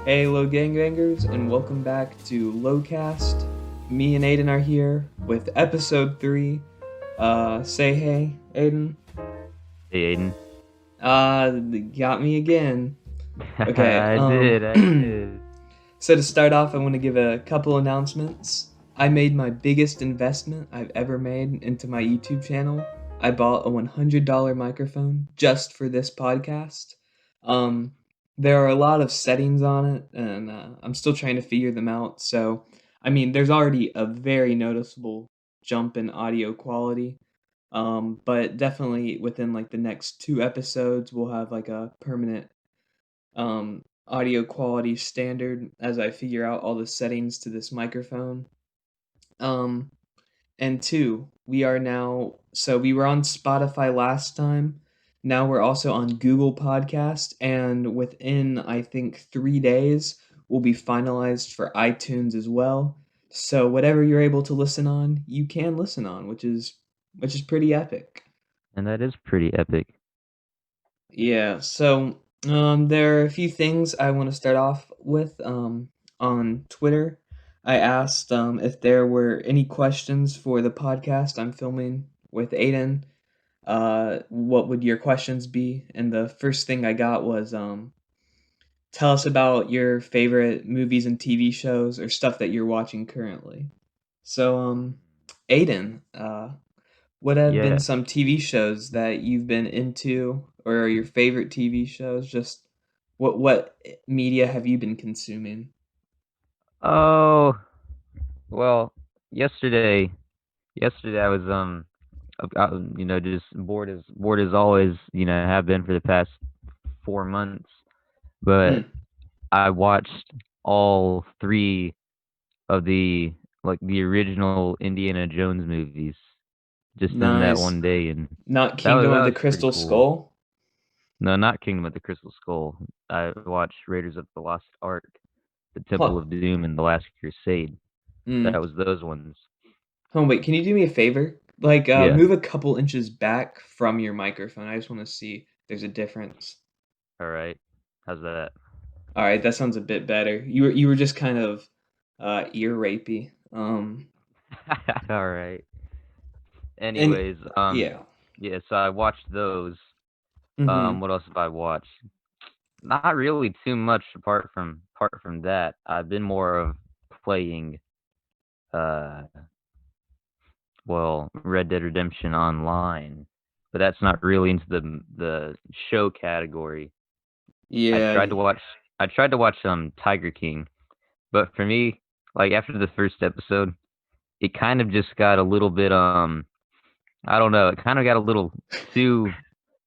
Hey, Lo Gangbangers, and welcome back to LoCast. Me and Aiden are here with episode 3. Say hey, Aiden. Hey, Aiden. Got me again. Okay, I did. so to start off, I want to give a couple announcements. I made my biggest investment I've ever made into my YouTube channel. I bought a $100 microphone just for this podcast. Um, there are a lot of settings on it, and I'm still trying to figure them out. So, I mean, there's already a very noticeable jump in audio quality. But definitely within like the next 2 episodes, we'll have like a permanent audio quality standard as I figure out all the settings to this microphone. Um, and two, we are now, so we were on Spotify last time. Now we're also on Google Podcast, and within I think 3 days, we'll be finalized for iTunes as well. So whatever you're able to listen on, you can listen on, which is pretty epic. And that is pretty epic. Yeah, so there are a few things I want to start off with. On Twitter, I asked if there were any questions for the podcast I'm filming with Aiden. What would your questions be? And the first thing I got was tell us about your favorite movies and TV shows or stuff that you're watching currently. So, Aiden, what have been Yeah. some TV shows that you've been into, or your favorite TV shows? Just what media have you been consuming? Oh, well, yesterday I was just bored as always, have been for the past 4 months. But Hmm, I watched all three of the original Indiana Jones movies just in that nice. one day, and Not that was Kingdom of that the was pretty Crystal cool. Skull. No, not Kingdom of the Crystal Skull. I watched Raiders of the Lost Ark, The Temple Huh. of Doom, and The Last Crusade. Hmm. That was those ones. Oh wait, can you do me a favor? Like, Yeah. move a couple inches back from your microphone. I just want to see if there's a difference. All right. How's that? All right, that sounds a bit better. You were just kind of ear rapey. All right. And Anyways, yeah. yeah. So I watched those. Mm-hmm. What else have I watched? Not really too much apart from that. I've been more of playing, uh, Red Dead Redemption Online, but that's not really into the show category. I Yeah. tried to watch I tried to watch Tiger King, but for me, like after the first episode, it kind of just got a little bit I don't know, it kind of got a little too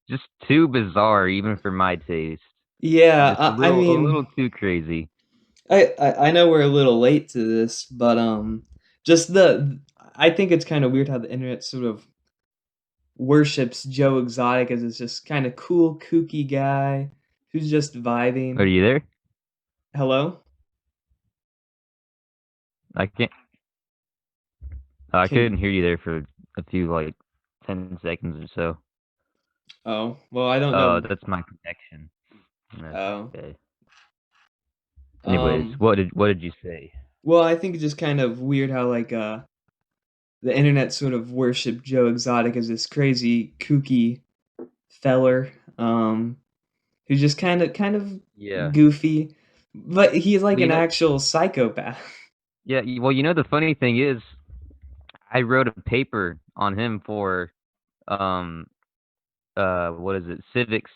just too bizarre even for my taste. Yeah, Just a I little a mean, little too crazy. I know we're a little late to this, but just the I think it's kind of weird how the internet sort of worships Joe Exotic as this just kind of cool, kooky guy who's just Are vibing. you there? Hello? I can't I Can couldn't hear you there for a few 10 seconds or so. Oh, well, I don't Oh, know. that's my connection. That's Oh. okay. Anyways, Um what did you say? well, I think it's just kind of weird how like the internet sort of worship Joe Exotic as this crazy, kooky feller. Who's just kind of Yeah. goofy, but he's like Well, an actual psychopath. yeah, well, the funny thing is I wrote a paper on him for um what is it? Civics.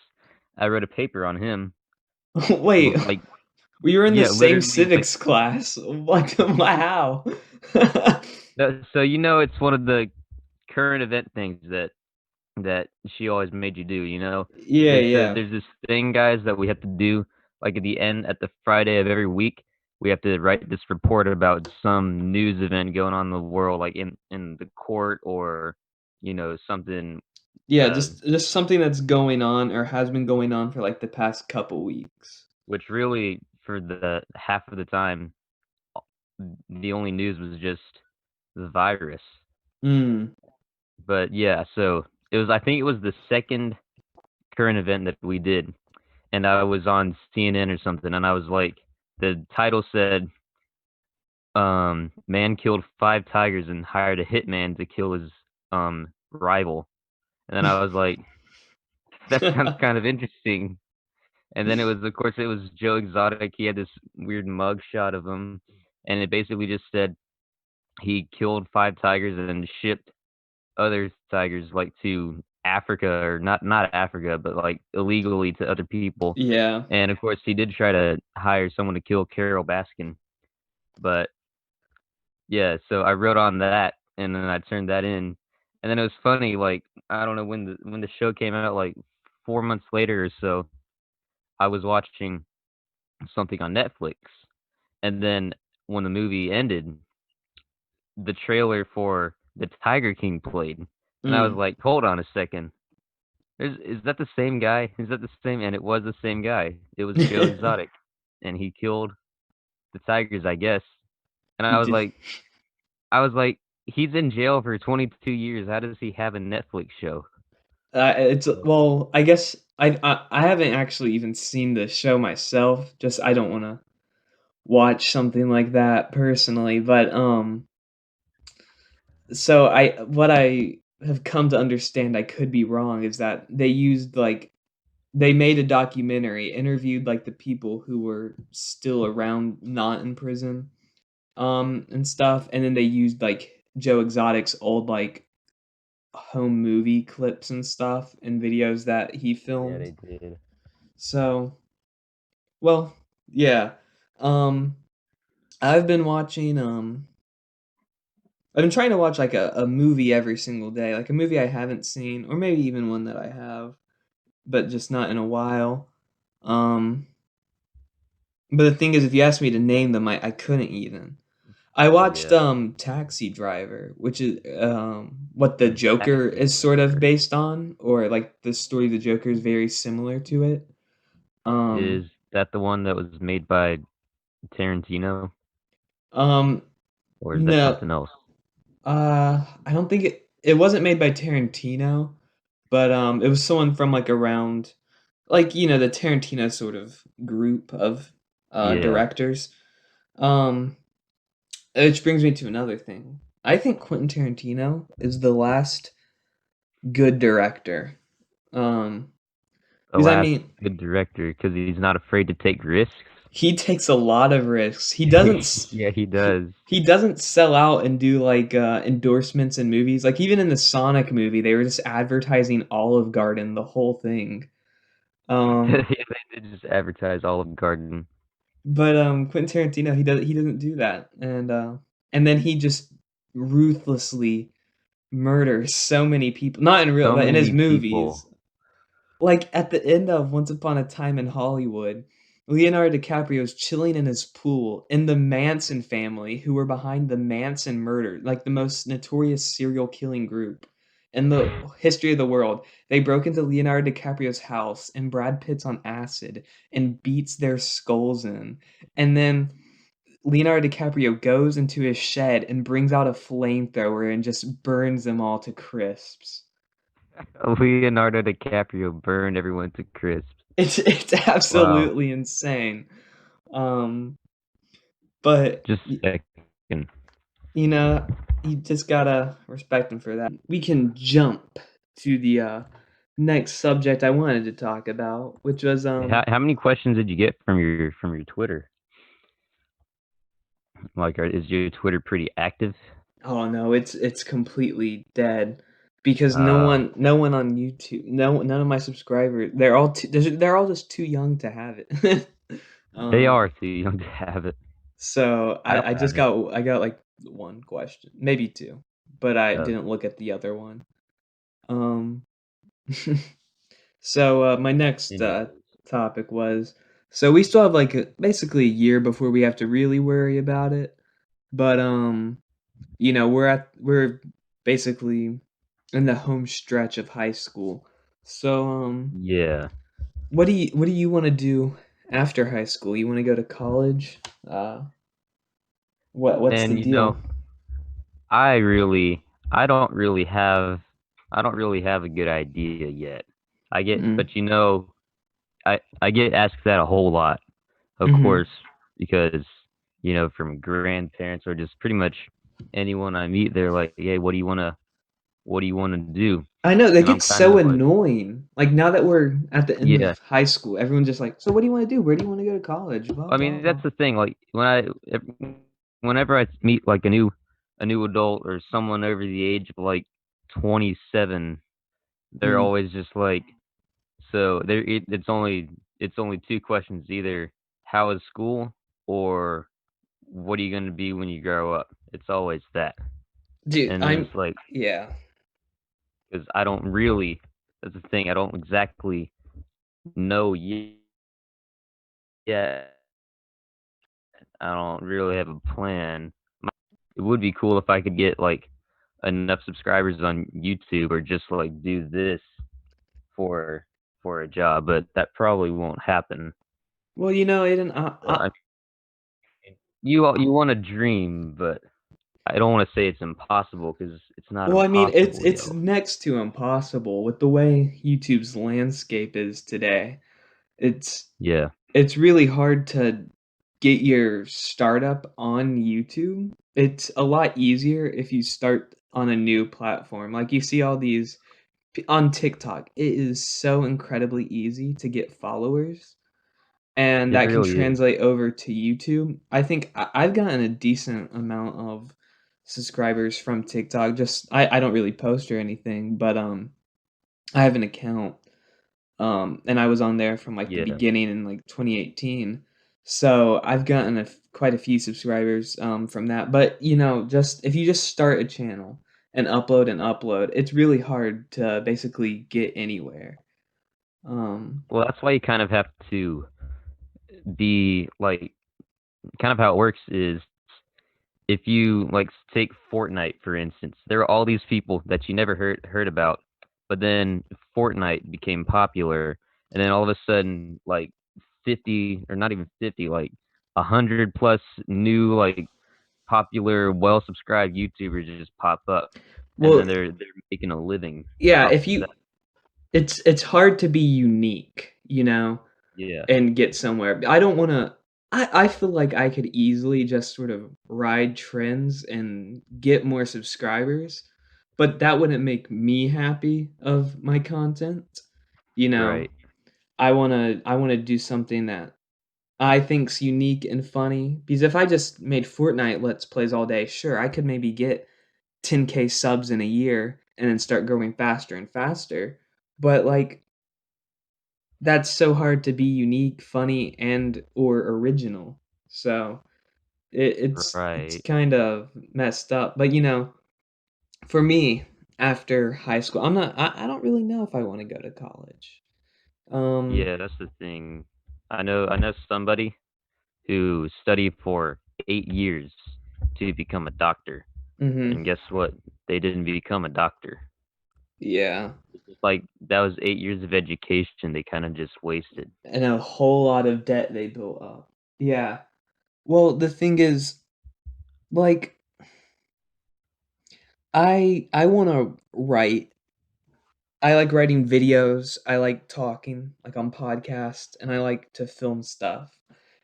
I wrote a paper on him. Wait, Like we were in the yeah, same literally civics class. What? How? so it's one of the current event things that she always made you do. Yeah, yeah, There's this thing, guys, that we have to do like at the Friday of every week. We have to write this report about some news event going on in the world, like in the court or something. yeah. Uh, Just something that's going on or has been going on for like the past couple weeks. which really for the half of the time, the only news was just the virus. Mm. But yeah, so it was. I think it was the second current event that we did, and I was on CNN or something, and I was like, the title said, man killed 5 tigers and hired a hitman to kill his rival. And then I was like, that sounds kind of interesting. And then it was, of course, it was Joe Exotic. He had this weird mug shot of him, and it basically just said he killed 5 tigers and shipped other tigers like to Africa, or not Africa, but like illegally to other people. Yeah. And of course, he did try to hire someone to kill Carol Baskin, but yeah. So I wrote on that, and then I turned that in, and then it was funny. Like, I don't know when the show came out, like 4 months later or so. I was watching something on Netflix, and then when the movie ended, the trailer for the Tiger King played, and I was Mm. like, "Hold on a second, is that the same guy? Is that the same?" And it was the same guy. It was Joe Exotic, and he killed the tigers, I guess. And He did. I was like, he's in jail for 22 years. How does he have a Netflix show? It's well, I guess I haven't actually even seen the show myself. Just I don't want to watch something like that personally, but so I what I have come to understand, I could be wrong, is that they used like they made a documentary, interviewed like the people who were still around, not in prison, and stuff, and then they used like Joe Exotic's old like home movie clips and stuff and videos that he Yeah, filmed. they did. So, well, yeah. Um, I've been watching. I've been trying to watch like a movie every single day, like a movie I haven't seen, or maybe even one that I have, but just not in a while. Um, but the thing is, if you asked me to name them, I couldn't even. I watched Yeah, Taxi Driver, which is what the Joker Taxi is sort of Driver. based on, or like the story of the Joker is very similar to it. Um, Is that the one that was made by Tarantino, um, or is that no, something else? I don't think it wasn't made by Tarantino, but it was someone from like around, like the Tarantino sort of group of Yeah. directors. Um, which brings me to another thing. I think Quentin Tarantino is the last good director. Um, The because I last mean, good director, because he's not afraid to take risks. he takes a lot of risks. He doesn't Yeah, he he, does. he doesn't sell out and do like endorsements in movies. Like even in the Sonic movie, they were just advertising Olive Garden the whole thing. Yeah, Um, they did just advertise Olive Garden. but Quentin Tarantino, he doesn't do that, and then he just ruthlessly murders so many people. Not in real, So but in his many movies. people. Like at the end of Once Upon a Time in Hollywood, Leonardo DiCaprio's chilling in his pool, and the Manson family, who were behind the Manson murder, like the most notorious serial killing group in the history of the world. They broke into Leonardo DiCaprio's house, and Brad Pitt's on acid and beats their skulls in. And then Leonardo DiCaprio goes into his shed and brings out a flamethrower and just burns them all to crisps. Leonardo DiCaprio burned everyone to crisps. It's Wow. absolutely insane. Um, but Just a second. you know, you just gotta respect him for that. We can jump to the next subject I wanted to talk about, which was How many questions did you get from your Twitter? Like, is your Twitter pretty active? oh no, it's completely dead because no Uh, one no one on YouTube, none of my subscribers, they're all just too young to have it. they um, are too young to have it. so I don't I just have it. got like one question, maybe two, but I Uh, didn't look at the other one. Um, so my next anyways. topic was, so we still have like basically a year before we have to really worry about it, but we're basically in the home stretch of high school. So Yeah. what do you want to do after high school? You want to go to college? What's the And deal? I really, I don't really have, I don't really have a good idea yet. Mm. But I get asked that a whole lot, of Mm-hmm. course. because, from grandparents or just pretty much anyone I meet, they're like, "Hey, what do you wanna do?" I know they And get I'm kind so of like, annoying. Like now that we're at the end yeah. of high school, everyone's just like, "So what do you want to do? Where do you want to go to college?" Blah I blah mean, that's blah. the thing, like, whenever I meet, like, a new adult or someone over the age of, like, 27, they're Mm. always just like, so it's only 2 questions, either how is school or what are you gonna be when you grow up? It's always that. Dude, And there's like, yeah. because I don't really, that's the thing, I don't exactly know yet. I don't really have a plan. It would be cool if I could get like enough subscribers on YouTube or just like do this for a job, but that probably won't happen. Well, Aiden, I mean, you want to dream, but I don't want to say it's impossible because it's not well, I mean, it's impossible, it's next to impossible with the way YouTube's landscape is today. It's Yeah, it's really hard to get your startup on YouTube. It's a lot easier if you start on a new platform. Like you see all these on TikTok. It is so incredibly easy to get followers, and it that can really is. translate over to YouTube. I think I've gotten a decent amount of subscribers from TikTok. Just I don't really post or anything, but I have an account, and I was on there from like the Yeah. beginning in like 2018. So I've gotten quite a few subscribers from that. But just if you just start a channel and upload, it's really hard to basically get anywhere. Um, Well, that's why you kind of have to be like, kind of how it works is, if you like take Fortnite for instance, there are all these people that you never heard about, but then Fortnite became popular, and then all of a sudden, like 50, or not even 50, like 100 plus new like popular, well subscribed YouTubers just pop up, and then well, they're making a living yeah, off if of that. you it's hard to be unique, Yeah, and get somewhere. I don't wanna I feel like I could easily just sort of ride trends and get more subscribers, but that wouldn't make me happy of my content. You know, right. I wanna do something that I think's unique and funny, because if I just made Fortnite Let's Plays all day, sure, I could maybe get 10K subs in a year and then start growing faster and faster, but, like, that's so hard to be unique, funny, and or original. So it's Right. kind of messed up. But for me, after high school, I don't really know if I want to go to college. Um, Yeah, that's the thing. I know somebody who studied for 8 years to become a doctor. mhm, And guess what? They didn't become a doctor. yeah, It's just like that was 8 years of education they kind of just wasted. and a whole lot of debt they built up. Yeah. Well, the thing is, like, I want to write. I like writing videos, I like talking, like, on podcasts, and I like to film stuff.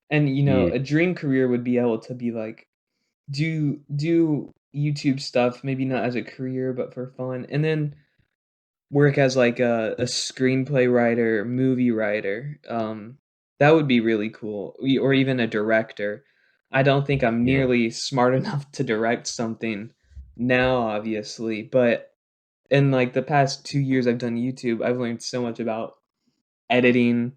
And, Yeah, a dream career would be able to be, like, do YouTube stuff, maybe not as a career, but for fun, and then work as, like, a screenplay writer, movie writer. That would be really cool, or even a director. I don't think I'm yeah, nearly smart enough to direct something now, obviously, but in like the past 2 years I've done YouTube, I've learned so much about editing,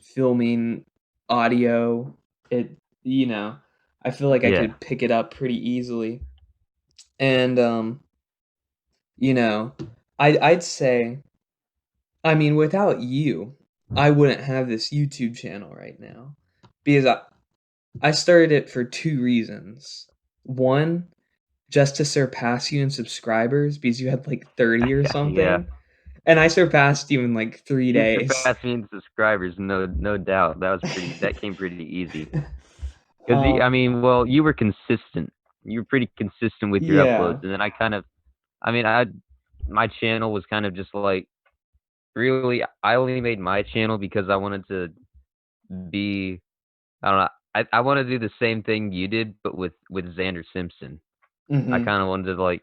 filming, audio. It you know, I feel like I yeah, could pick it up pretty easily. And you know, I'd say, I mean, without you, I wouldn't have this YouTube channel right now. Because I started it for 2 reasons. One, just to surpass you in subscribers because you had like 30 or yeah. something. And I surpassed you in like 3 You days. surpassed me in subscribers, no doubt. That came pretty easy. Because I Um, mean, well, you were consistent. You were pretty consistent with your uploads, yeah. and then I mean, my channel was kind of just like, really, I only made my channel because I wanted to be, I don't know. I want to do the same thing you did, but with Xander Simpson. I Hmm. kind of wanted to like,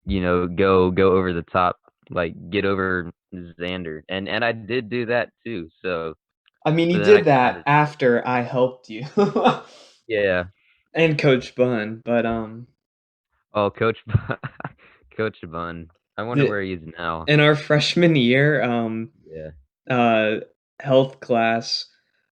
go over the top, like get over Xander, and I did do that too. So, I mean, but you then I did kind that of, after I helped you. yeah. And Coach Bun, but Oh, Coach Coach Bun. I wonder the where he is now. in our freshman year, Yeah. uh, health class,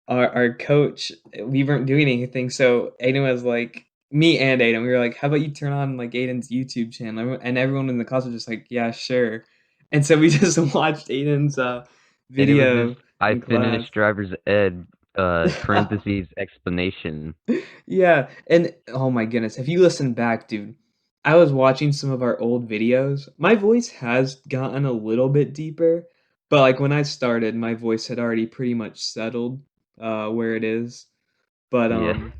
our coach, we weren't doing anything, so Aiden was like, me and Aiden, we were like, "How about you turn on like Aiden's YouTube channel?" And everyone in the class was just like, "Yeah, sure." And so we just watched Aiden's And it was just video I in class. finished driver's ed parentheses explanation. Yeah, and oh my goodness, if you listen back, dude, I was watching some of our old videos. My voice has gotten a little bit deeper, but like when I started, my voice had already pretty much settled where it is. But Yeah.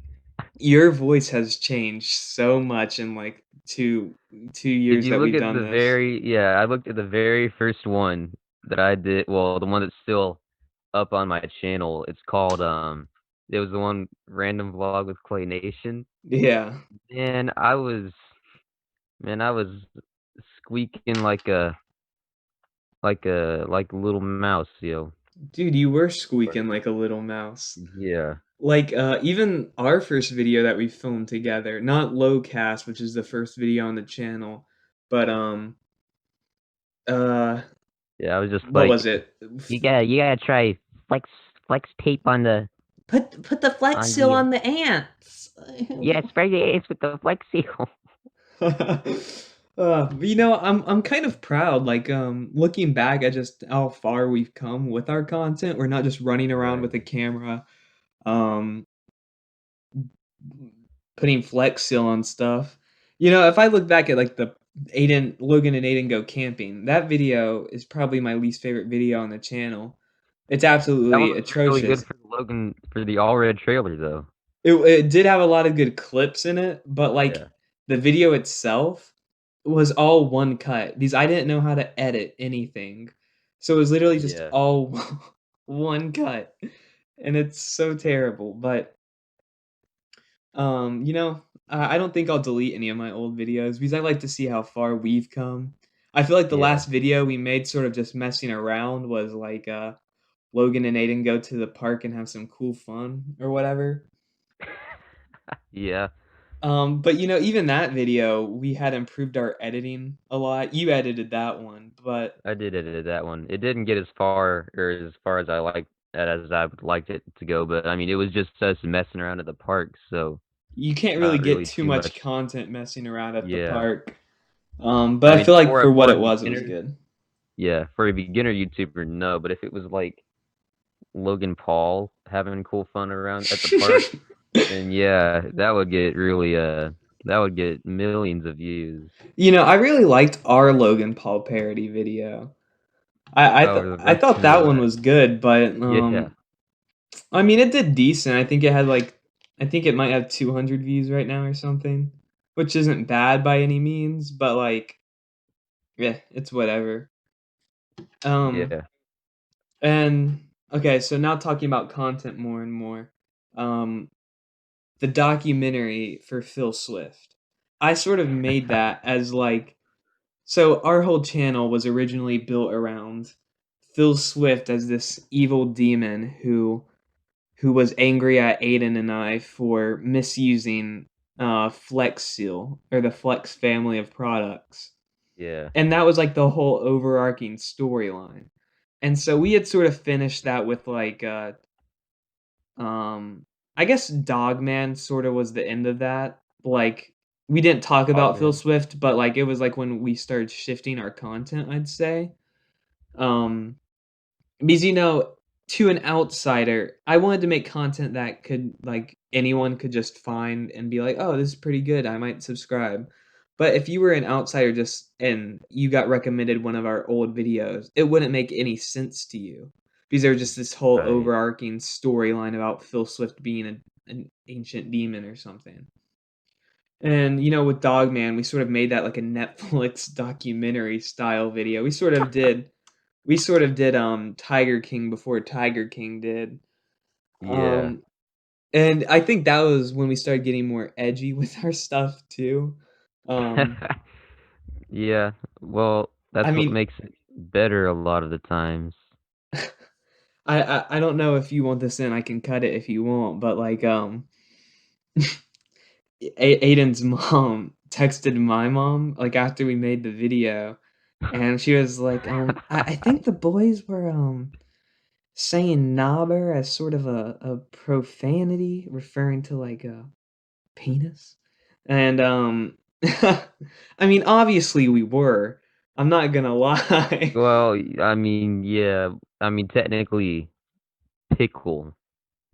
your voice has changed so much in like two If years you that look we've at done the this. very yeah, I looked at the very first one that I did, well, the one that's still up on my channel. It's called it was the one random vlog with Clay Nation. Yeah. And I was squeaking like a little mouse, yo. Dude, you were squeaking like a little mouse. Yeah. Like, even our first video that we filmed together, not LoCast, which is the first video on the channel, but, uh, Yeah, I was just what was like, it? you gotta try flex tape on Put the Flex Seal the on the ants. yeah, spray the ants with the flex seal. I'm kind of proud. Like, looking back at just how far we've come with our content. We're not just running around Right. with a camera, um, putting Flex Seal on stuff. If I look back at like the Logan and Aiden go camping, that video is probably my least favorite video on the channel. It's That one absolutely was really good atrocious. for Logan for the all red trailer though. It did have a lot of good clips in it, but like Yeah. the video itself was all one cut because I didn't know how to edit anything. So it was literally just Yeah. all one cut. And it's so terrible. But I don't think I'll delete any of my old videos because I like to see how far we've come. I feel like the Yeah. last video we made sort of just messing around was like Logan and Aiden go to the park and have some cool fun or whatever. Yeah. But even that video, we had improved our editing a lot. You edited that one, but I did edit that one. It didn't get as far as I liked as I would liked it to go, but I mean it was just us messing around at the park, so you can't really not get really too too much much. content messing around at the Yeah. park. But I I mean feel like for a for what for a it was beginner, good. yeah, for a beginner YouTuber, no, but if it was like Logan Paul having cool fun around at the park, then yeah, that would get millions of views. I really liked our Logan Paul parody video. Oh, the I thought version of that one was good, but yeah. I mean it did decent. I think it might have 200 views right now or something, which isn't bad by any means, but like yeah, it's whatever. Um Yeah. and okay, so now talking about content more and more. Um the documentary for Phil Swift. I sort of made that as like so our whole channel was originally built around Phil Swift as this evil demon who was angry at Aiden and I for misusing Flex Seal or the Flex family of products. Yeah. And that was like the whole overarching storyline. And so we had sort of finished that with like um I guess Dogman sort of was the end of that. Like we didn't talk about Phil Dogman. Swift, but like it was like when we started shifting our content, I'd say. Um because to an outsider, I wanted to make content that could like anyone could just find and be like, "Oh, this is pretty good. I might subscribe." But if you were an outsider just and you got recommended one of our old videos, it wouldn't make any sense to you because there was just this whole Right. overarching storyline about Phil Swift being an ancient demon or something. And with Dogman, we sort of made that like a Netflix documentary style video. We sort of did Tiger King before Tiger King did. Yeah. Um And I think that was when we started getting more edgy with our stuff too. Yeah, well, I that's what mean, makes it better a lot of the times. I don't know if you want this in. I can cut it if you want, but like Aiden's mom texted my mom like after we made the video, and she was like, I think the boys were saying knobber as sort of a profanity, referring to like a penis, and I mean obviously we were. I'm not gonna lie. Well, I mean, yeah, I mean, technically pickle,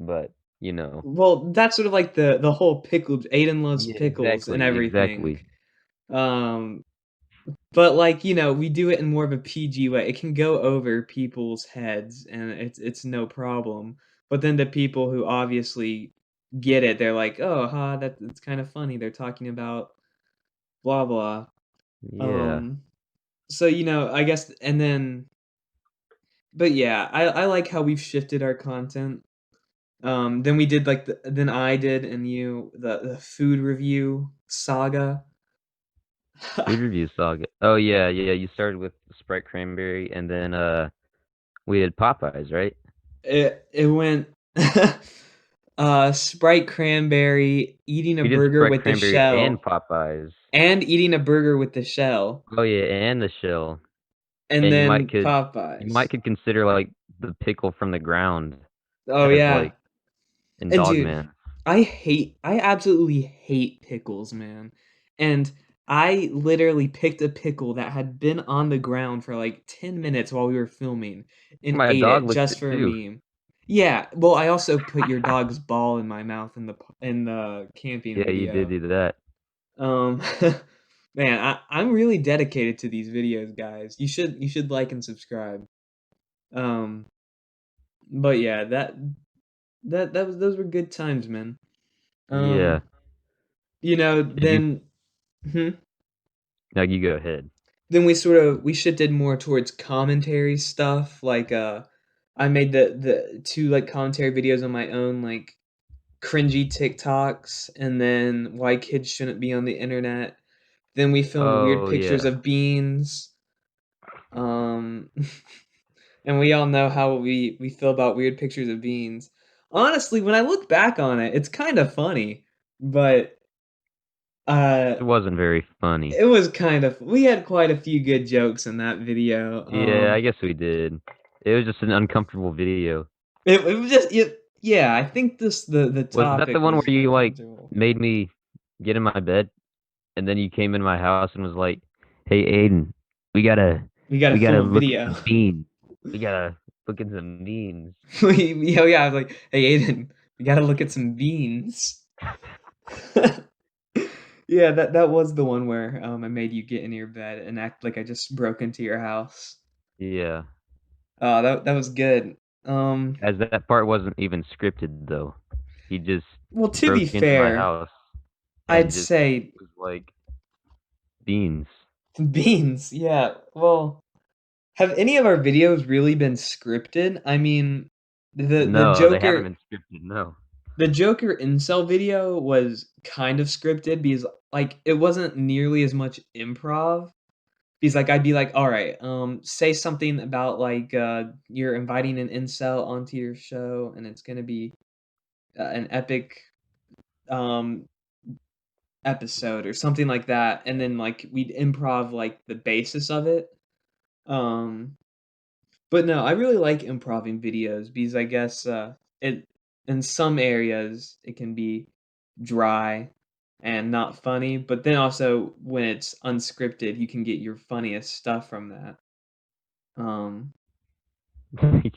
but, you know. Well, that's sort of like the whole pickle. Aiden loves Yeah, pickles and exactly, everything. exactly. Um, but like we do it in more of a PG way. It can go over people's heads, and it's no problem. But then the people who obviously get it, they're like, "Oh, ha, that's kind of funny. They're talking about blah blah." Yeah. Um, so I guess, and then, but yeah, I like how we've shifted our content. Then we did like then I did and you the food review saga. Food review saga. Oh, yeah, yeah, you started with Sprite Cranberry, and then, we had Popeyes, right? It went Sprite cranberry, eating a We did burger Sprite with the Cranberry and shell, Popeyes. and eating a burger with the shell, Oh, yeah, and the shell. and And then you might Popeyes. could consider, like, the pickle from the ground Oh as, yeah. like, in And dude, Dogman. I absolutely hate pickles, man. And I literally picked a pickle that had been on the ground for like 10 minutes while we were filming and My ate dog it licked just it for a too. meme. Yeah, well, I also put your dog's ball in my mouth in the camping Yeah, you did video. do that. Um, man, I'm really dedicated to these videos, guys. You should like and subscribe. Um, but yeah, that was those were good times, man. Yeah. Um, Did you then mhm. No, you go ahead. Then we shifted more towards commentary stuff. Like I made the two like commentary videos on my own, like cringy TikToks, and then why kids shouldn't be on the internet. Then we filmed weird Oh, pictures yeah. of beans. Um, and we all know how we feel about weird pictures of beans. Honestly, when I look back on it, it's kind of funny, but uh It wasn't very funny. it was kind of we had quite a few good jokes in that video. Yeah, I guess we did. It was just an uncomfortable video. It was just yeah, I think the Was that the topic one was where you, like, uncomfortable. made me get in my bed, and then you came in my house and was like, "Hey, Aiden, we gotta We gotta we film gotta a look at video. some beans. We gotta look at some beans." Yeah, I was like, "Hey, Aiden, we gotta look at some beans." Yeah, that was the one where I made you get in your bed and act like I just broke into your house. Yeah. That was good. Um, As that part wasn't even scripted, though. He just well, to be broke into my fair, house I'd and just say was like, "Beans." beans. Yeah. Well, have any of our videos really been scripted? I mean, the No, they haven't Joker been scripted, no. the Joker incel video was kind of scripted because like it wasn't nearly as much improv. Because like I'd be like, all right, say something about like you're inviting an incel onto your show and it's gonna be an epic um episode or something like that, and then like we'd improv like the basis of it. Um, but no, I really like improving videos because I guess it in some areas it can be dry and not funny, but then also when it's unscripted, you can get your funniest stuff from that. Um,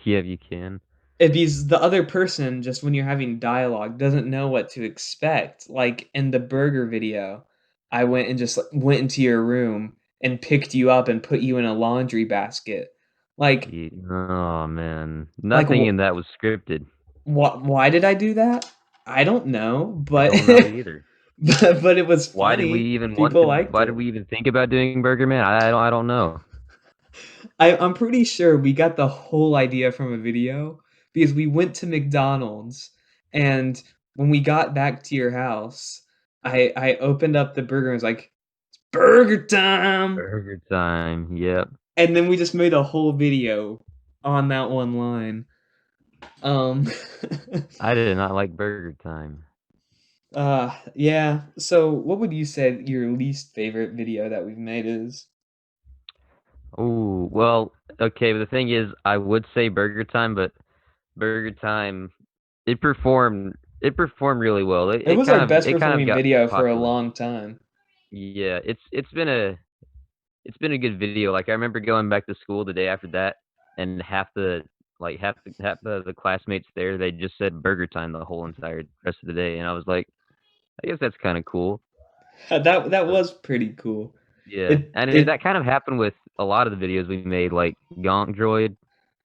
Yeah, you can. because the other person, just when you're having dialogue, doesn't know what to expect. Like in the burger video, I went and just like, went into your room and picked you up and put you in a laundry basket. Like, Oh, man. like Nothing in that was scripted. why did I do that? I don't know, I but don't know either. but it was funny. People liked Why did it. we even think about doing Burger Man? I don't know. I'm pretty sure we got the whole idea from a video because we went to McDonald's and when we got back to your house, I opened up the burger and was like, "It's burger time!" Burger time. Yep. And then we just made a whole video on that one line. Um, I did not like burger time. yeah. So, what would you say your least favorite video that we've made is? Oh, well, okay, but the thing is, I would say burger time, but burger time, it performed really well. It, It it was our kind of best it kind of performing got video for a popular. long time. Yeah, it's been a good video. Like I remember going back to school the day after that, and half the classmates there, they just said burger time the whole entire rest of the day, and I was like, I guess that's kind of cool. That So, was pretty cool. yeah, It and it that kind of happened with a lot of the videos we made, like Gonk Droid,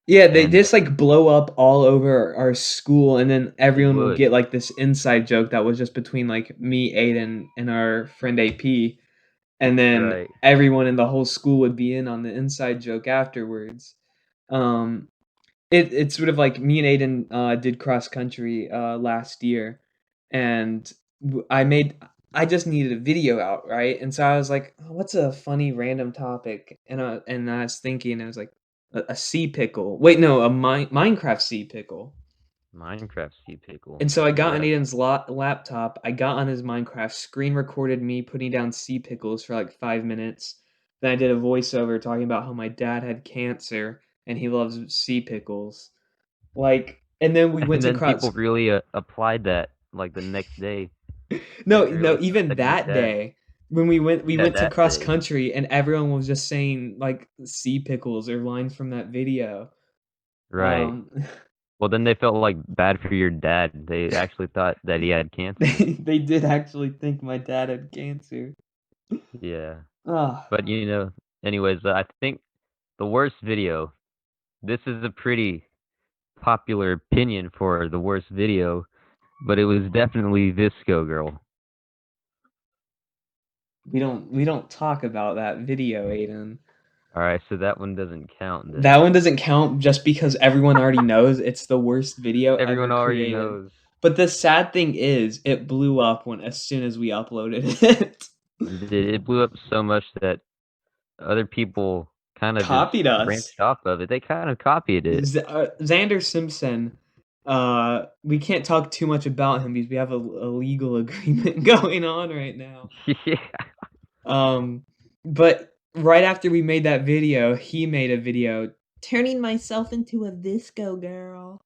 Yeah, they and just like blow up all over our school, and then they everyone will would, get like this inside joke that was just between like me, Aiden, and our friend AP, and then right. everyone in the whole school would be in on the inside joke afterwards. Um, it's sort of like me and Aiden did cross country last year, and I just needed a video out, right? And so I was like, oh, what's a funny random topic? And I was thinking, I was like, a sea pickle. Wait, no, a Minecraft sea pickle. Minecraft Sea Pickle. And so I got on Yep. Aiden's laptop. I got on his Minecraft, screen recorded me putting down sea pickles for like 5 minutes. Then I did a voiceover talking about how my dad had cancer and he loves sea pickles. Like, and then we went And to then cross. people really applied that like the next day No, after no, like even said your that dad. day when we Yeah, went to that cross day. country and everyone was just saying like sea pickles or lines from that video. Right. Um, Well, then they felt like bad for your dad. They actually thought that he had cancer. they did actually think my dad had cancer. Yeah. Ah, But anyways, I think the worst video. This is a pretty popular opinion for the worst video, but it was definitely Visco Girl. we don't talk about that video, Aiden. All right, so that one doesn't count That then. one doesn't count just because everyone already knows it's the worst video ever Everyone already created. knows. But the sad thing is, it blew up when as soon as we uploaded it. It blew up so much that other people kind of just Copied us. branched off of it. They kind of copied it. Xander Simpson. We can't talk too much about him because we have a legal agreement going on right now. Yeah. But right after we made that video, he made a video turning myself into a Visco girl.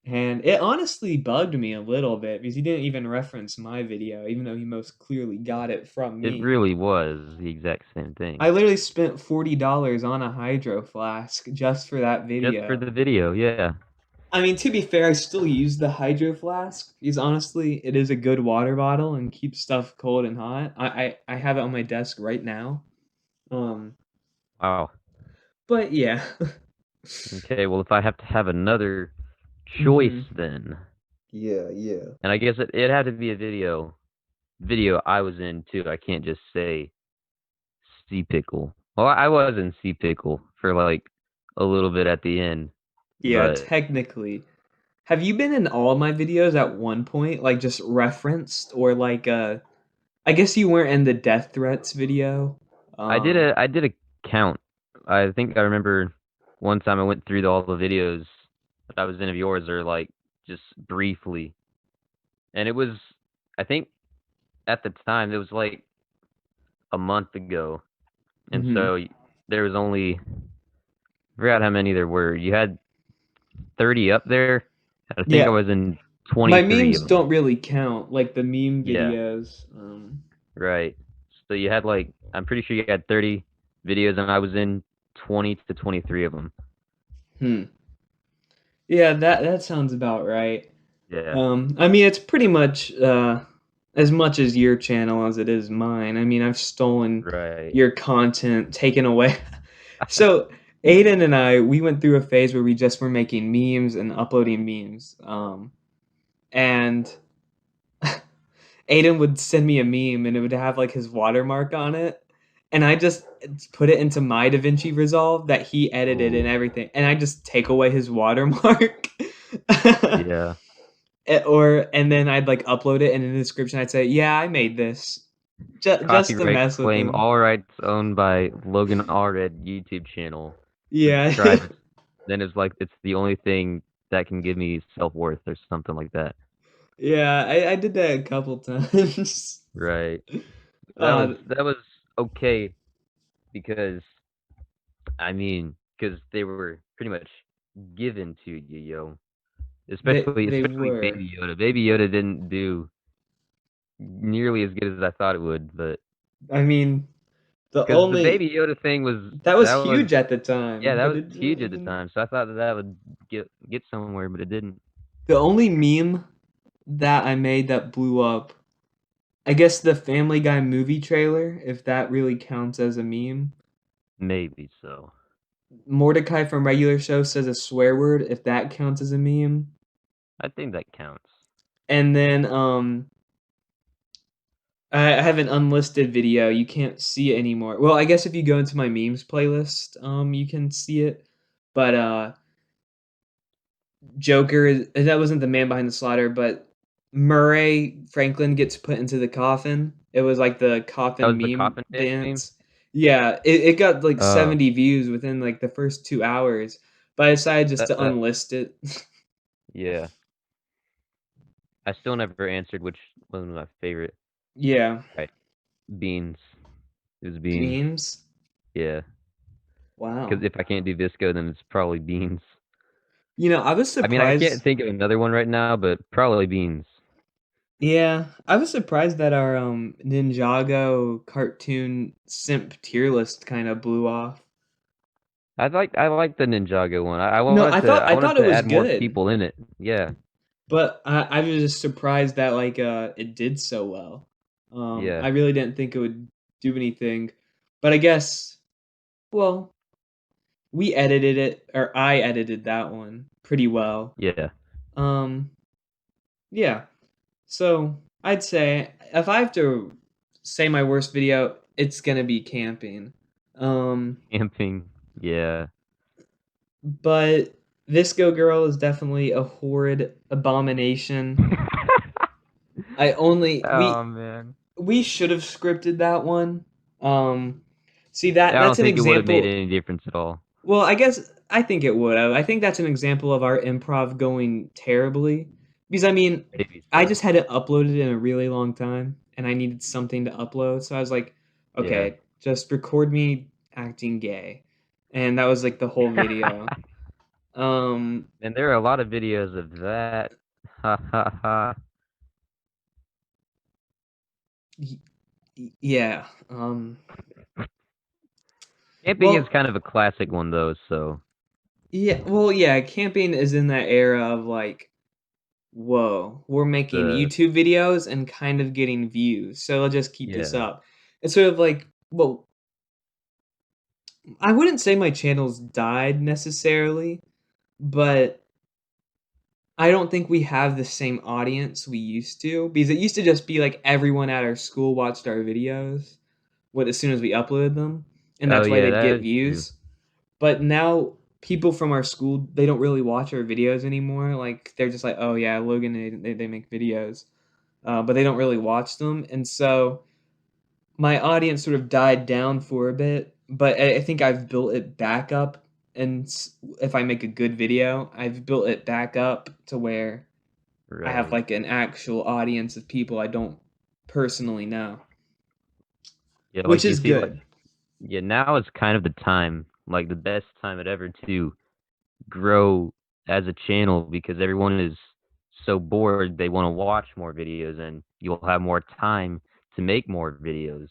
And it honestly bugged me a little bit because he didn't even reference my video, even though he most clearly got it from It me. really was the exact same I thing. literally spent $40 on a hydro flask just for that Just for video. the video, yeah. I mean, to be fair, I still use the hydro flask because honestly, it is a good water bottle and keeps stuff cold and hot. I have it on my desk right now. Um, Wow. but yeah. Okay, well, if I have to have another choice hmm then, Yeah, yeah. and I guess it had to be a video I was in too. I can't just say Sea Pickle. Well, I was in Sea Pickle for like a little bit at the end, Yeah, but technically. Have you been in all my videos at one point, like just referenced, or like I guess you weren't in the death threats video. I did a count. I think I remember one time I went through all the videos that I was in of yours, or like just briefly, and it was, I think at the time it was like a month ago, and hmm so there was only, I forgot how many there were. You had 30 up there. I think I Yeah, was in my 23 memes of them. don't really count, like the meme Yeah, videos. right. So you had like, I'm pretty sure you had 30 videos, and I was in 20 to 23 of them. Hmm. Yeah, that sounds about right. Yeah, I mean, it's pretty much as your channel as it is mine. I mean, I've stolen right. your content, taken away. So, Aiden and I, we went through a phase where we just were making memes and uploading memes. And Aiden would send me a meme and it would have like his watermark on it. And I just put it into my DaVinci Resolve that he edited and Oh, everything. And I just take away his watermark. yeah. And then I'd like upload it, and in the description I'd say, "Yeah, I made this," just to Copyright mess with claim, them. all rights owned by Logan Allred YouTube channel. Yeah, Subscribe. Then it's like it's the only thing that can give me self-worth or something like that. yeah, I did that a couple times. Right. Uh, That was okay because I mean, because they were pretty much given to you, yo. they Especially were. Baby Yoda. Baby Yoda didn't do nearly as good as I thought it would, but I mean, the because the only Baby Yoda thing was that was that was huge at the yeah, time, that but was it huge didn't at the even. time. So I thought that would get somewhere, but it didn't. The only meme that I made that blew up, I guess the Family Guy movie trailer, if that really counts as a meme. Maybe so. Mordecai from Regular Show says a swear word, if that counts as a meme. I think that counts. And then I have an unlisted video. You can't see it anymore. Well, I guess if you go into my memes playlist, you can see it. But Joker, that wasn't the man behind the slaughter, but Murray Franklin gets put into the coffin. It was like the That coffin was the meme coffin dance meme. dance. Yeah, it got like Oh, 70 views within like the first 2 hours, but I decided just to that unlist it. yeah. I still never answered which one was my favorite. Yeah, Right, beans. It was beans. beans. Yeah, because Wow. if I can't do Visco, then it's probably beans. I was I mean, I can't surprised. think of another one right now, but probably beans. Yeah, I was surprised that our Ninjago cartoon simp tier list kind of blew off. I like the Ninjago one. No, I I wanted thought it to was add more good, people in it. Yeah, but I was just surprised that like it did so well. yeah, I really didn't think it would do anything, but I guess, well, we edited it, or I edited that one pretty well. yeah. Um, yeah. So I'd say if I have to say my worst video, it's gonna be camping. Um, Camping. Yeah. but Visco Girl is definitely a horrid abomination. I only Oh man. we should have scripted that one. Um, see that I don't that's an think it would have made example. any difference at all. Well, I think it would have. I think that's an example of our improv going terribly. Because I mean, Maybe I so. just hadn't uploaded in a really long time and I needed something to upload. So I was like, Yeah. okay, just record me acting gay. And that was like the whole video. Um And there are a lot of videos of that. Ha ha ha. y- yeah. Camping is Well, kind of a classic one though, so yeah, well, yeah, camping is in that era of like, whoa, we're making the YouTube videos and kind of getting views. So let's just keep this yeah. up. It's sort of like, well, I wouldn't say my channel's died necessarily, but I don't think we have the same audience we used to because it used to just be like everyone at our school watched our videos as soon as we uploaded them, and Oh that's why yeah, they'd that get is true. views. But now people from our school, they don't really watch our videos anymore. Like they're just like, oh yeah, Logan, they make videos, but they don't really watch them, and so my audience sort of died down for a bit. But I think I've built it back up, and if I make a good video, I've built it back up to where I have Right. like an actual audience of people I don't personally know, Yeah, which like you is see like good. yeah, now is kind of the time, like the best time ever to grow as a channel because everyone is so bored they want to watch more videos and you'll have more time to make more videos.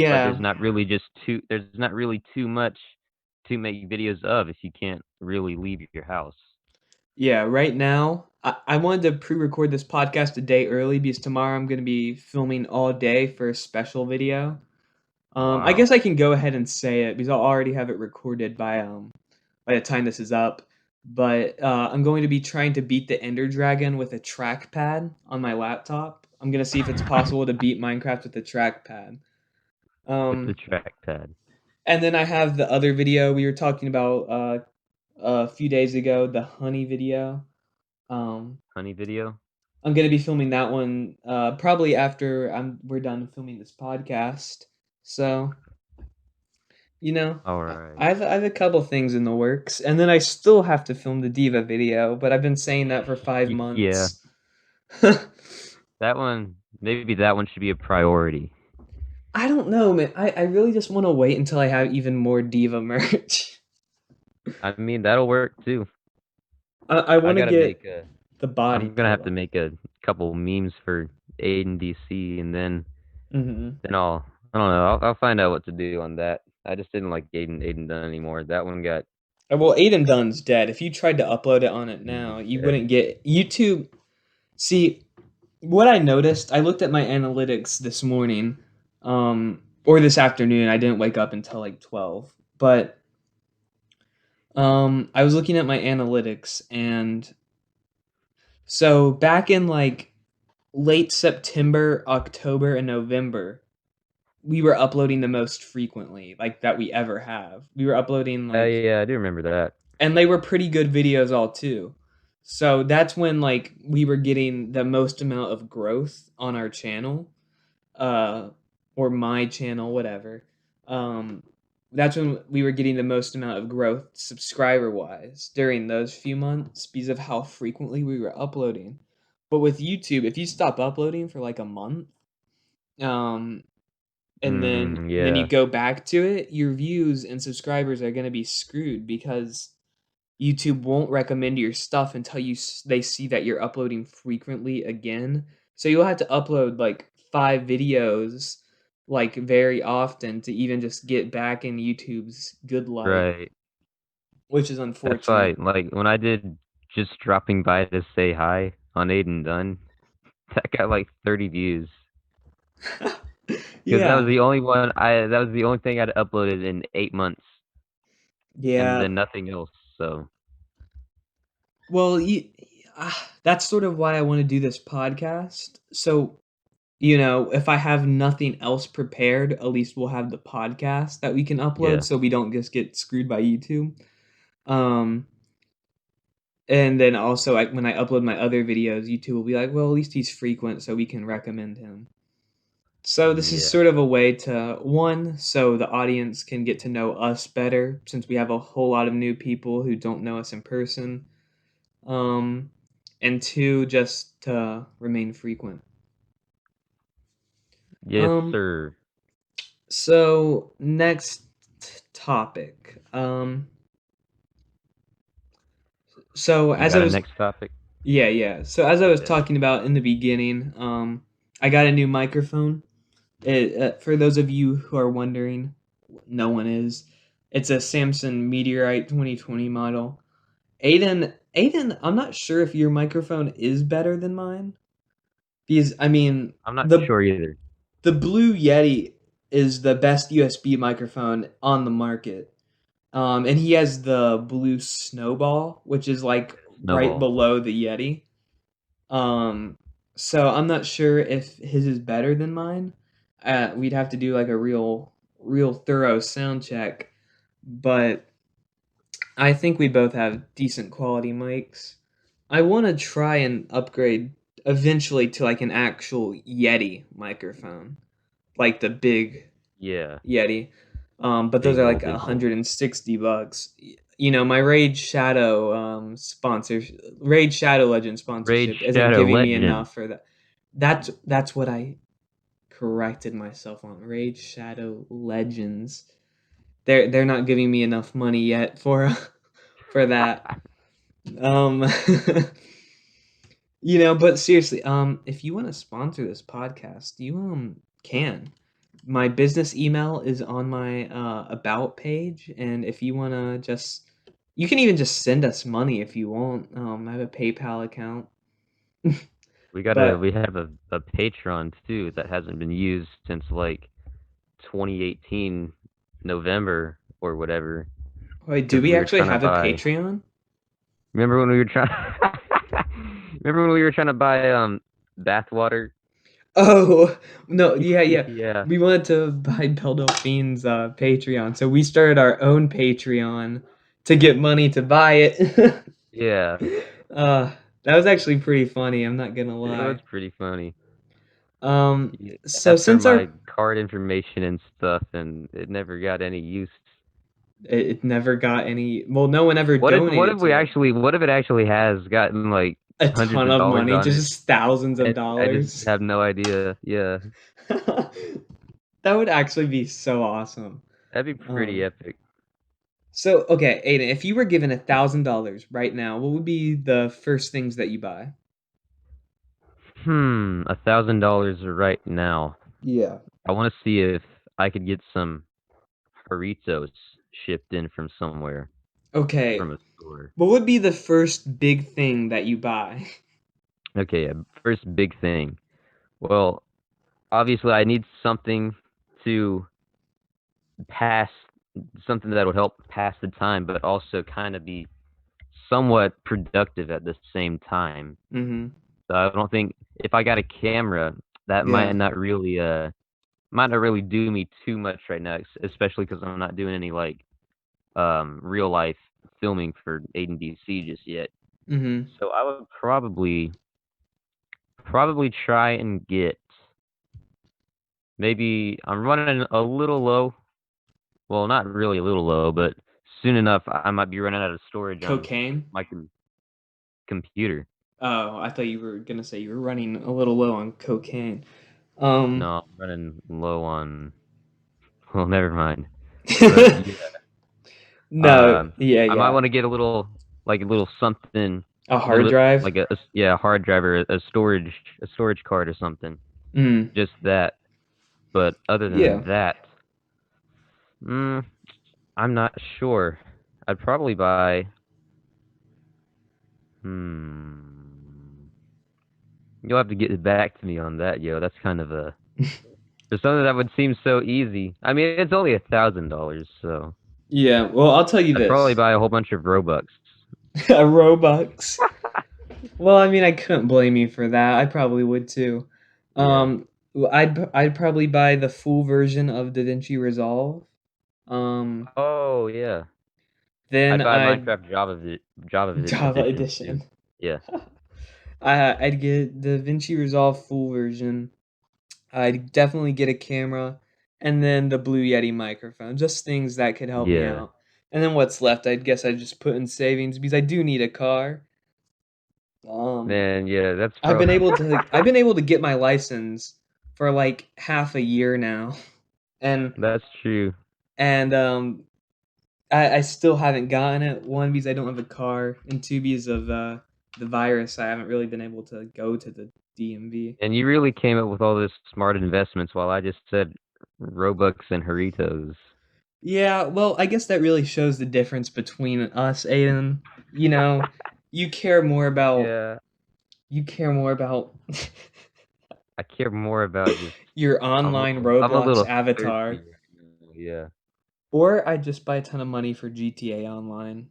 But Yeah, there's not really too much to make videos of if you can't really leave your house. yeah. Right now, I wanted to pre-record this podcast a day early because tomorrow I'm going to be filming all day for a special video. I Wow. guess I can go ahead and say it because I'll already have it recorded by the time this is up. But I'm going to be trying to beat the Ender Dragon with a trackpad on my laptop. I'm gonna see if it's possible to beat Minecraft with a trackpad. With the Um, trackpad. and then I have the other video we were talking about a few days ago, the honey video. Um, Honey video? I'm gonna be filming that one probably after we're done filming this podcast. So All right. I have a couple things in the works, and then I still have to film the diva video, but I've been saying that for 5 months. Yeah, maybe that one should be a priority. I don't know, man. I really just want to wait until I have even more diva merch. I mean, that'll work too. I I want to gotta get make a. the body I'm gonna have to pillow. make a couple memes for Aiden DC, and Hmm. then I don't know. I'll find out what to do on that. I just didn't like Aiden Dunn anymore. That one got Well, Aiden Dunn's dead. If you tried to upload it on it now, you dead. wouldn't get YouTube. See, what I noticed, I looked at my analytics this morning, or this afternoon. I didn't wake up until like 12, but I was looking at my analytics, and so back in like late September, October, and November, we were uploading the most frequently, like that we ever have. We were uploading like, Yeah, I do remember that. and they were pretty good videos all too. So that's when like we were getting the most amount of growth on our channel, uh, or my channel, whatever. Um, that's when we were getting the most amount of growth subscriber wise during those few months because of how frequently we were uploading. But with YouTube, if you stop uploading for like a month, um, and then you Yeah, go back to it, your views and subscribers are going to be screwed because YouTube won't recommend your stuff until they see that you're uploading frequently again. So you'll have to upload like 5 videos like very often to even just get back in YouTube's good light, right. which is That's why, unfortunate. like, when I did just dropping by to say hi on Aiden Dunn, that got like 30 views. Because that was Yeah. the only one that was the only thing I'd uploaded in 8 months, and Yeah. then nothing else. So Well, that's sort of why I want to do this podcast. So, if I have nothing else prepared, at least we'll have the podcast that we can upload yeah, so we don't just get screwed by YouTube. Um, and then also, like, when I upload my other videos, YouTube will be like, well, at least he's frequent, so we can recommend him. So this is yeah, sort of a way to, one, so the audience can get to know us better, since we have a whole lot of new people who don't know us in person. Um, and two, just to remain frequent. yes, Um, sir. so next topic. So You as I got a was next topic? Yeah. So as I was Yeah. talking about in the beginning, I got a new microphone. For those of you who are wondering, no one is. It's a Samsung Meteorite 2020 model. Aiden, I'm not sure if your microphone is better than mine because I mean I'm not the sure either. the Blue Yeti is the best USB microphone on the market. And he has the Blue Snowball, which is like right Snowball. below the Yeti. Um, so I'm not sure if his is better than mine. We'd have to do like a real thorough sound check, but I think we both have decent quality mics. I want to try and upgrade eventually to like an actual Yeti microphone, like the big Yeah, Yeti. But those big are old, like big old. $160. My Raid Shadow Legend Raid sponsorship isn't Shadow giving me Legend. enough for that. That's what I corrected myself on. Raid Shadow Legends. They're not giving me enough money yet for for that. Um but seriously, if you want to sponsor this podcast, you can. My business email is on my about page, and if you want to you can even just send us money if you want. I have a PayPal account. We But have a Patreon too that hasn't been used since like 2018 November or whatever, wait, do because we we were actually trying to have a buy. Patreon? Remember when we were trying? Remember when we were trying to buy bathwater? Oh, no, yeah. Yeah, We wanted to buy Belle Delphine's Patreon, so we started our own Patreon to get money to buy it. yeah. uh That was actually pretty funny, I'm not gonna It was lie. pretty funny. Um, Yeah, so asked for since my our card information and stuff, and it never got any use. it never got any, well, no one ever What donated if we to it. actually what if it actually has gotten like A hundreds ton of of dollars money, on it, just thousands of and I just dollars. have no idea? Yeah, That would actually be so awesome. that'd be pretty Um, epic. so okay, Aiden, if you were given $1,000 right now, what would be the first things that you buy? $1,000 right now. Yeah. I want to see if I could get some burritos shipped in from somewhere, Okay, from a store. what would be the first big thing that you buy? Okay, first big thing. Well, obviously I need something to pass, something that would help pass the time, but also kind of be somewhat productive at the same time. Mm-hmm. So I don't think if I got a camera, that Yeah. might not really do me too much right now, especially because I'm not doing any like real life filming for Aiden DC just yet. Mm-hmm. So I would probably try and get, maybe I'm running a little low. Well, not really a little low, but soon enough I might be running out of storage on Cocaine? my computer. Oh, I thought you were gonna say you were running a little low on cocaine. Um, No, I'm running low on. Well, never mind. But yeah, no, yeah, I might yeah. want to get a little something, A hard drive? like yeah, a hard drive or a storage card or something. Mm. Just that. But other Yeah. than that, mm, I'm not sure. I'd probably buy. Hmm. You'll have to get back to me on that, yo. That's kind of a for something that would seem so easy. I mean, it's only $1,000, so Yeah, well, I'll tell you I'd probably this. buy a whole bunch of Robux. A Robux. Well, I mean, I couldn't blame you for that. I probably would too. Yeah. I'd probably buy the full version of DaVinci Resolve. Um, Oh yeah. then I'd buy I'd Minecraft Java edition too. Edition. Yeah. I'd get DaVinci Resolve full version. I'd definitely get a camera, and then the Blue Yeti microphone. Just things that could help me Yeah. out. And then what's left, I'd guess I'd just put in savings because I do need a car. Um, Man, yeah, that's I've been probably able to I've been able to get my license for like half a year now, and that's true. and I still haven't gotten it. One because I don't have a car, and two because of the virus. I haven't really been able to go to the DMV. And you really came up with all this smart investments while I just said Robux and Doritos. Yeah, well, I guess that really shows the difference between us, Aiden. You know, you care more about Yeah. you care more about I care more about just your online I'm a Roblox little thirsty avatar, right now. Yeah. or I just buy a ton of money for GTA Online.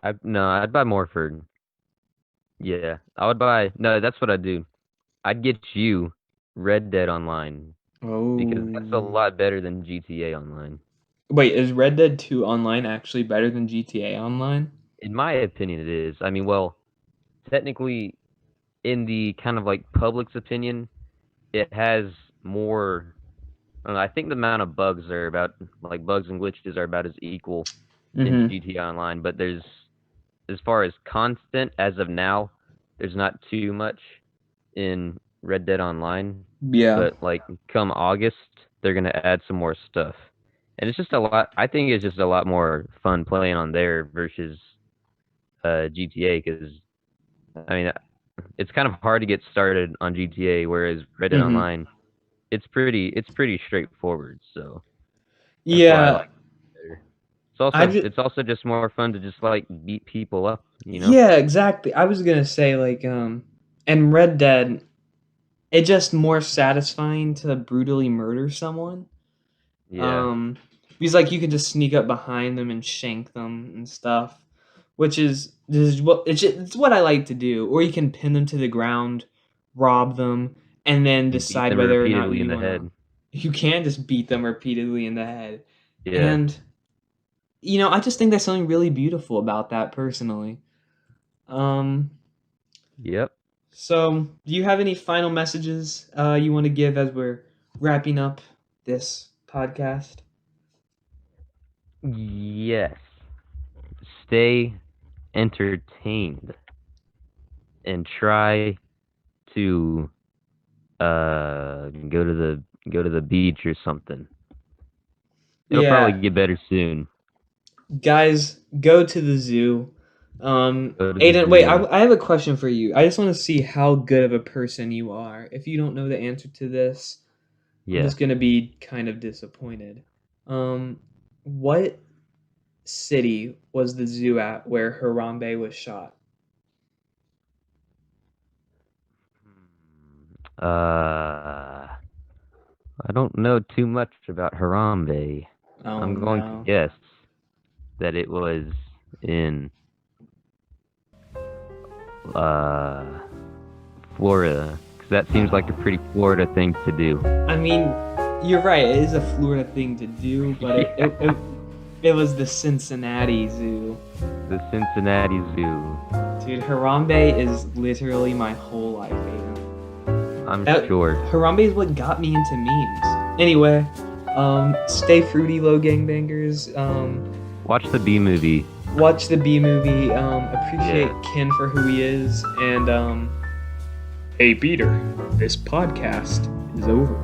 I'd buy more for, yeah. I would buy, no, that's what I'd do. I'd get you Red Dead Online because that's a Oh. lot better than GTA Online. Wait, is Red Dead 2 Online actually better than GTA Online? In my opinion, it is. I mean, well, technically, in the kind of like public's opinion, it has more. I don't know, I think the amount of bugs are about, like bugs and glitches are about as equal in Mm-hmm. GTA Online, but there's, as far as content as of now, there's not too much in Red Dead Online, Yeah. but like come August, they're gonna add some more stuff, and it's just a lot. I think it's just a lot more fun playing on there versus GTA, because I mean it's kind of hard to get started on GTA, whereas Red Dead Mm-hmm. Online, it's pretty straightforward. So that's why I Yeah. like it better. I just It's also just more fun to just like beat people up, you know? Yeah, exactly. I was gonna say like in Red Dead, it's just more satisfying to brutally murder someone. Yeah, Um, because like you can just sneak up behind them and shank them and stuff, which is what it's what I like to do. Or you can pin them to the ground, rob them, and then and beat decide them whether or not repeatedly in you the wanna. head. You can just beat them repeatedly in the head, Yeah. and I just think there's something really beautiful about that personally. Yep. So, do you have any final messages you want to give as we're wrapping up this podcast? Yes. Stay entertained and try to go to the beach or something. It'll probably get better soon. Guys, go to the zoo. Aidan, wait, I have a question for you. I just want to see how good of a person you are. If you don't know the answer to this, I'm just gonna be kind of disappointed. What city was the zoo at where Harambe was shot? I don't know too much about Harambe. I'm going to guess that it was in Florida, because that seems like a pretty Florida thing to do. I mean, you're right. It is a Florida thing to do, but it was the Cincinnati Zoo. The Cincinnati Zoo. Dude, Harambe is literally my whole life, Aidan. I'm sure. Harambe is what got me into memes. Anyway, stay fruity, low gangbangers. Watch the B movie. Watch the B movie. Appreciate Ken for who he is. And, hey, Peter, this podcast is over.